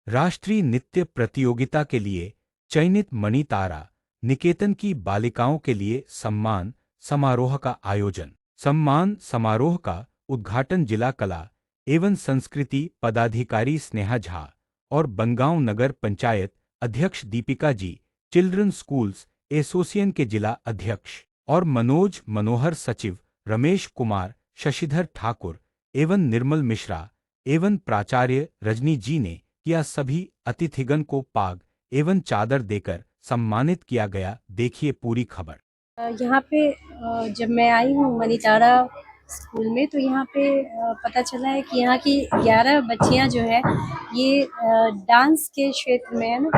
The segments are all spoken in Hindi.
राष्ट्रीय नृत्य प्रतियोगिता के लिए चयनित मणितारा निकेतन की बालिकाओं के लिए सम्मान समारोह का आयोजन। सम्मान समारोह का उद्घाटन जिला कला एवं संस्कृति पदाधिकारी स्नेहा झा और बनगांव नगर पंचायत अध्यक्ष Deepika ji, children schools association के जिला अध्यक्ष और मनोज मनोहर सचिव रमेश कुमार, शशिधर ठाकुर एवं निर्मल मिश्रा एवं प्राचार्य रजनी जी ने किया। सभी अतिथिगण को पाग एवं चादर देकर सम्मानित किया गया। देखिए पूरी खबर। यहाँ पे जब मैं आई हूँ मनीतारा स्कूल में, तो यहाँ पे पता चला है कि यहाँ की 11 बच्चियाँ जो है ये डांस के क्षेत्र में है ना।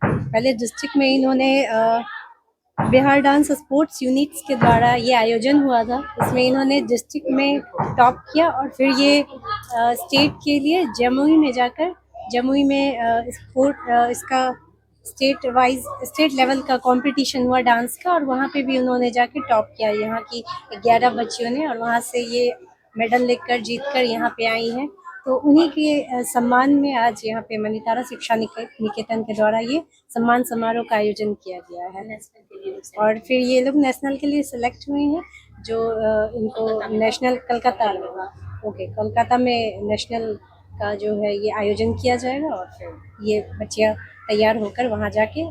पहले डिस्ट्रिक्ट में इन्होंने बिहार डांस स्पोर्ट्स यूनिट्स के द्वारा ये आयोजन हुआ था। इसमें इन्होंने डिस्ट्रिक्ट में टॉप किया और फिर ये स्टेट के लिए जमुई में जाकर जमुई में इसका स्टेट लेवल का कंपटीशन हुआ डांस का, और वहाँ पे भी उन्होंने जाके टॉप किया यहाँ की 11 बच्चियों ने, और वहाँ से ये मेडल लेकर जीतकर यहाँ पे आई हैं। तो उन्हीं के सम्मान में आज यहाँ पे मनीतारा शिक्षा निकेतन के द्वारा ये सम्मान समारोह का आयोजन किया गया है। और फिर ये लोग नेशनल के लिए सिलेक्ट हुए हैं, जो इनको नेशनल कोलकाता में नेशनल का जो है ये आयोजन किया जाएगा। और फिर ये बच्चियाँ तैयार होकर वहाँ जाके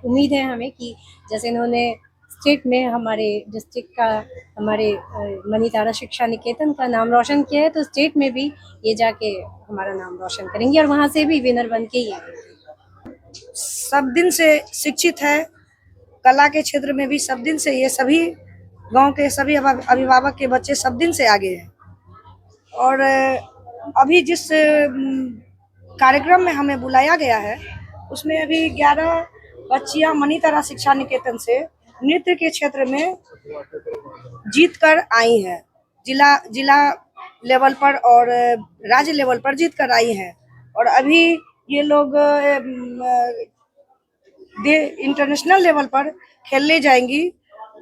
उम्मीद है हमें कि जैसे इन्होंने स्टेट में हमारे डिस्ट्रिक्ट का, हमारे मनीतारा शिक्षा निकेतन का नाम रोशन किया है, तो स्टेट में भी ये जाके हमारा नाम रोशन करेंगे और वहाँ से भी विनर बन के ही आएंगे। सब दिन से शिक्षित है, कला के क्षेत्र में भी सब दिन से ये सभी गांव के सभी अभिभावक के बच्चे सब दिन से आगे हैं। और अभी जिस कार्यक्रम में हमें बुलाया गया है उसमें अभी 11 बच्चियां मनीतारा शिक्षा निकेतन से नृत्य के क्षेत्र में जीत कर आई हैं। जिला लेवल पर और राज्य लेवल पर जीत कर आई हैं, और अभी ये लोग इंटरनेशनल लेवल पर खेलने जाएंगी।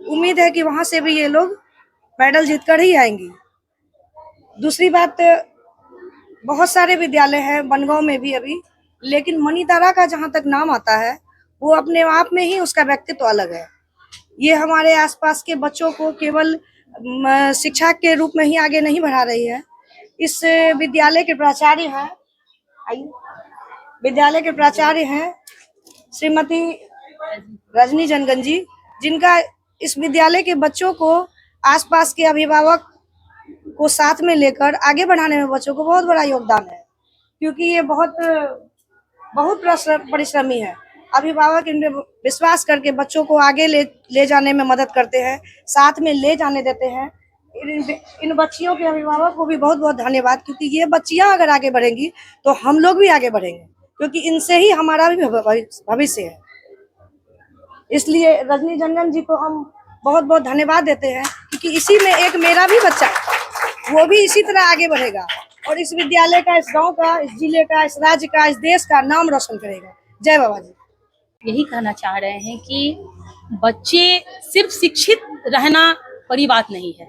उम्मीद है कि वहां से भी ये लोग मेडल जीत कर ही आएंगी। दूसरी बात, बहुत सारे विद्यालय हैं बनगांव में भी अभी, लेकिन मनीतारा का जहां तक नाम आता है वो अपने आप में ही उसका व्यक्तित्व अलग है। ये हमारे आसपास के बच्चों को केवल शिक्षा के रूप में ही आगे नहीं बढ़ा रही है। इस विद्यालय के प्राचार्य हैं श्रीमती रजनी जनगन जी, जिनका इस विद्यालय के बच्चों को, आसपास के अभिभावक को साथ में लेकर आगे बढ़ाने में बच्चों को बहुत बड़ा योगदान है, क्योंकि ये बहुत परिश्रमी है। अभिभावक इनमें विश्वास करके बच्चों को आगे ले जाने में मदद करते हैं, साथ में ले जाने देते हैं। इन बच्चियों के अभिभावक को भी बहुत बहुत धन्यवाद, क्योंकि ये बच्चियां अगर आगे बढ़ेंगी तो हम लोग भी आगे बढ़ेंगे, क्योंकि इनसे ही हमारा भी भविष्य है। इसलिए रजनी जनगन जी को हम बहुत बहुत धन्यवाद देते हैं, क्योंकि इसी में एक मेरा भी बच्चा है, वो भी इसी तरह आगे बढ़ेगा और इस विद्यालय का, इस गांव का, इस जिले का, इस राज्य का, इस देश का नाम रोशन करेगा। जय बाबा जी। यही कहना चाह रहे हैं कि बच्चे सिर्फ शिक्षित रहना बड़ी बात नहीं है।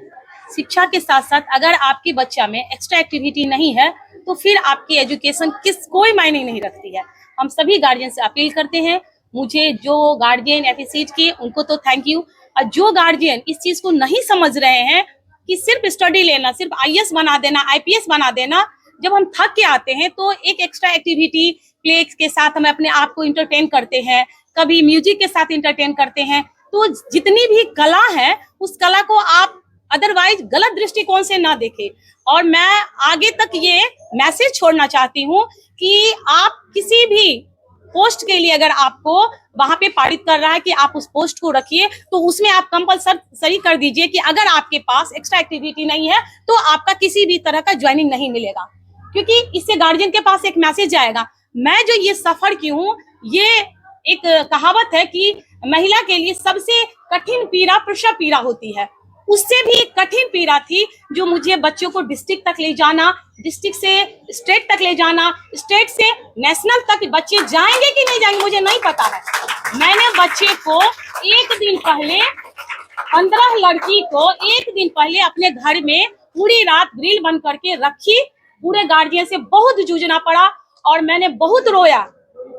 शिक्षा के साथ साथ अगर आपके बच्चा में एक्स्ट्रा एक्टिविटी नहीं है तो फिर आपकी एजुकेशन कोई मायने नहीं रखती है। हम सभी गार्जियन से अपील करते हैं, मुझे जो गार्जियन एप्रिशिएट किए उनको तो थैंक यू, और जो गार्जियन इस चीज को नहीं समझ रहे हैं कि सिर्फ स्टडी लेना, सिर्फ आईएएस बना देना, आईपीएस बना देना, जब हम थक के आते हैं तो एक एक्स्ट्रा एक्टिविटी प्ले के साथ हम अपने आप को इंटरटेन करते हैं, कभी म्यूजिक के साथ इंटरटेन करते हैं। तो जितनी भी कला है उस कला को आप अदरवाइज गलत दृष्टिकोण से ना देखें। और मैं आगे तक ये मैसेज छोड़ना चाहती हूँ कि आप किसी भी पोस्ट के लिए अगर आपको वहां पे पारित कर रहा है कि आप उस पोस्ट को रखिए, तो उसमें आप कंपल्सरी कर दीजिए कि अगर आपके पास एक्स्ट्रा एक्टिविटी नहीं है तो आपका किसी भी तरह का ज्वाइनिंग नहीं मिलेगा, क्योंकि इससे गार्जियन के पास एक मैसेज आएगा। मैं जो ये सफर की हूँ, ये एक कहावत है कि महिला के लिए सबसे कठिन पीड़ा प्रसव पीड़ा होती है, उससे भी कठिन पीड़ा थी जो मुझे बच्चों को डिस्ट्रिक्ट तक ले जाना, डिस्ट्रिक्ट से स्टेट तक ले जाना, स्टेट से नेशनल तक बच्चे जाएंगे कि नहीं जाएंगे मुझे नहीं पता है। मैंने बच्चे को एक दिन पहले 15 लड़की को एक दिन पहले अपने घर में पूरी रात ग्रिल बंद करके रखी। पूरे गार्जियन से बहुत जूझना पड़ा और मैंने बहुत रोया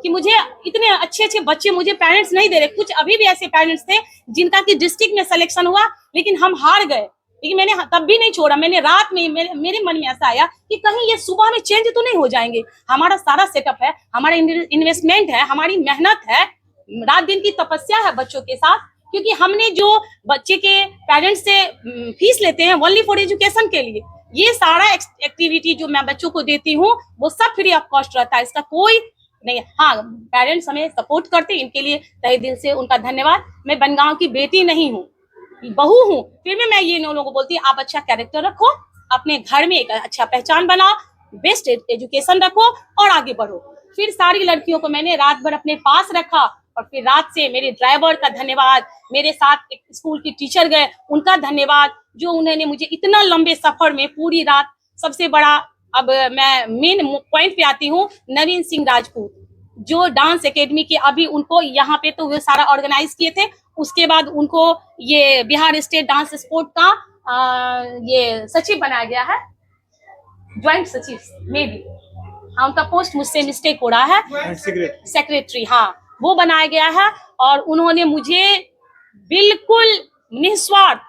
कि मुझे इतने अच्छे अच्छे बच्चे मुझे पेरेंट्स नहीं दे रहे। कुछ अभी भी ऐसे पेरेंट्स थे जिनका कि डिस्ट्रिक्ट में सिलेक्शन हुआ लेकिन हम हार गए, लेकिन मैंने तब भी नहीं छोड़ा। मैंने रात में मेरे मन में ऐसा आया कि कहीं ये सुबह में चेंज तो नहीं हो जाएंगे। हमारा सारा सेटअप है, हमारा इन्वेस्टमेंट है, हमारी मेहनत है, रात दिन की तपस्या है बच्चों के साथ, क्योंकि हमने जो बच्चे के पेरेंट्स से फीस लेते हैं ओनली फॉर एजुकेशन के लिए, ये सारा एक्टिविटी जो मैं बच्चों को देती हूँ वो सब फ्री ऑफ कॉस्ट रहता है, इसका कोई नहीं। हाँ, पेरेंट्स हमें सपोर्ट करते हैं, इनके लिए तहे दिल से उनका धन्यवाद। मैं बनगांव की बेटी नहीं हूँ, बहू हूँ, फिर भी मैं ये लोगों को बोलती हूँ आप अच्छा कैरेक्टर रखो, अपने घर में एक अच्छा पहचान बनाओ, बेस्ट एजुकेशन रखो और आगे बढ़ो। फिर सारी लड़कियों को मैंने रात भर अपने पास रखा और फिर रात से मेरे ड्राइवर का धन्यवाद, मेरे साथ एक स्कूल की टीचर गए उनका धन्यवाद, जो उन्होंने मुझे इतना लंबे सफर में पूरी रात। सबसे बड़ा अब मैं मेन पॉइंट पे आती हूँ, नवीन सिंह राजपूत जो डांस एकेडमी के अभी उनको यहाँ पे तो वो सारा ऑर्गेनाइज किए थे, उसके बाद उनको ये बिहार स्टेट डांस स्पोर्ट का ये सचिव बनाया गया है, ज्वाइंट सचिव मे बी, हाँ उनका पोस्ट मुझसे मिस्टेक हो रहा है, सेक्रेटरी, हाँ वो बनाया गया है। और उन्होंने मुझे बिल्कुल निस्वार्थ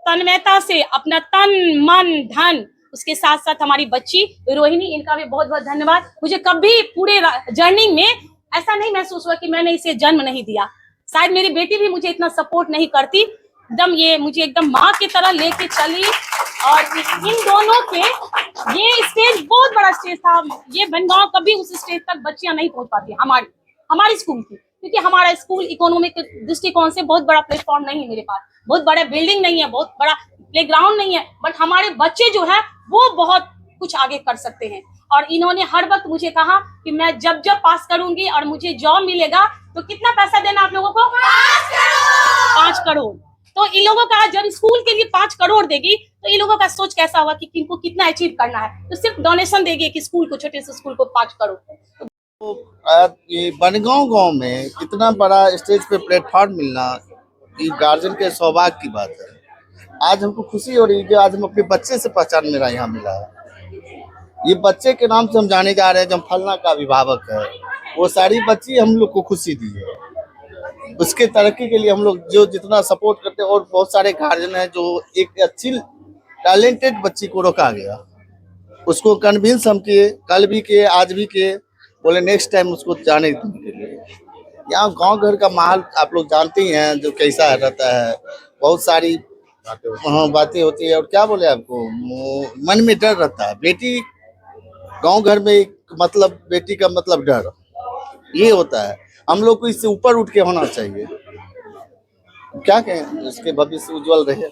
तन्मयता से अपना तन मन धन, उसके साथ साथ हमारी बच्ची रोहिणी, इनका भी बहुत बहुत धन्यवाद। मुझे कभी पूरे जर्नी में ऐसा नहीं महसूस हुआ कि मैंने इसे जन्म नहीं दिया। शायद मेरी बेटी भी मुझे इतना सपोर्ट नहीं करती, एकदम ये मुझे एकदम माँ की तरह लेके चली। और इन दोनों के ये स्टेज बहुत बड़ा स्टेज था, ये बनगांव कभी उस स्टेज तक बच्चियां नहीं पहुंच पाती हमारी स्कूल की, क्योंकि हमारा स्कूल इकोनॉमिक दृष्टिकोण से बहुत बड़ा प्लेटफॉर्म नहीं है मेरे पास, बहुत बड़ा बिल्डिंग नहीं है, बहुत बड़ा प्लेग्राउंड नहीं है, बट हमारे बच्चे जो है वो बहुत कुछ आगे कर सकते हैं। और इन्होंने हर वक्त मुझे कहा कि मैं जब पास करूंगी और मुझे जॉब मिलेगा तो कितना पैसा देना आप लोगों को, 5 करोड़। तो इन लोगों का जब स्कूल के लिए 5 करोड़ देगी तो इन लोगों का सोच कैसा हुआ कि इनको कितना अचीव करना है, तो सिर्फ डोनेशन देगी कि स्कूल को, छोटे से स्कूल को 5 करोड़। तो ये बनगांव गांव में इतना बड़ा स्टेज पे प्लेटफॉर्म मिलना ये गार्जियन के सौभाग्य की बात है। आज हमको खुशी हो रही है कि आज हम अपने बच्चे से पहचान मेरा यहाँ मिला है। ये बच्चे के नाम से हम जाने जा रहे हैं, जब फलना का अभिभावक है, वो सारी बच्ची हम लोग को खुशी दी है। उसके तरक्की के लिए हम लोग जो जितना सपोर्ट करते हैं, और बहुत सारे गार्जियन हैं जो एक अच्छी टैलेंटेड बच्ची को रोका गया, उसको कन्विंस हम किए, कल भी किए, आज भी किए, बोले नेक्स्ट टाइम उसको जाने के लिए। यहाँ गांव घर का माहौल आप लोग जानते ही हैं जो कैसा रहता है, बहुत सारी बातें होती है, और क्या बोले आपको, मन में डर रहता है। बेटी गांव घर में मतलब बेटी का मतलब डर, ये होता है। हम लोग को इससे ऊपर उठ के होना चाहिए। क्या कहें, इसके भविष्य उज्जवल रहे।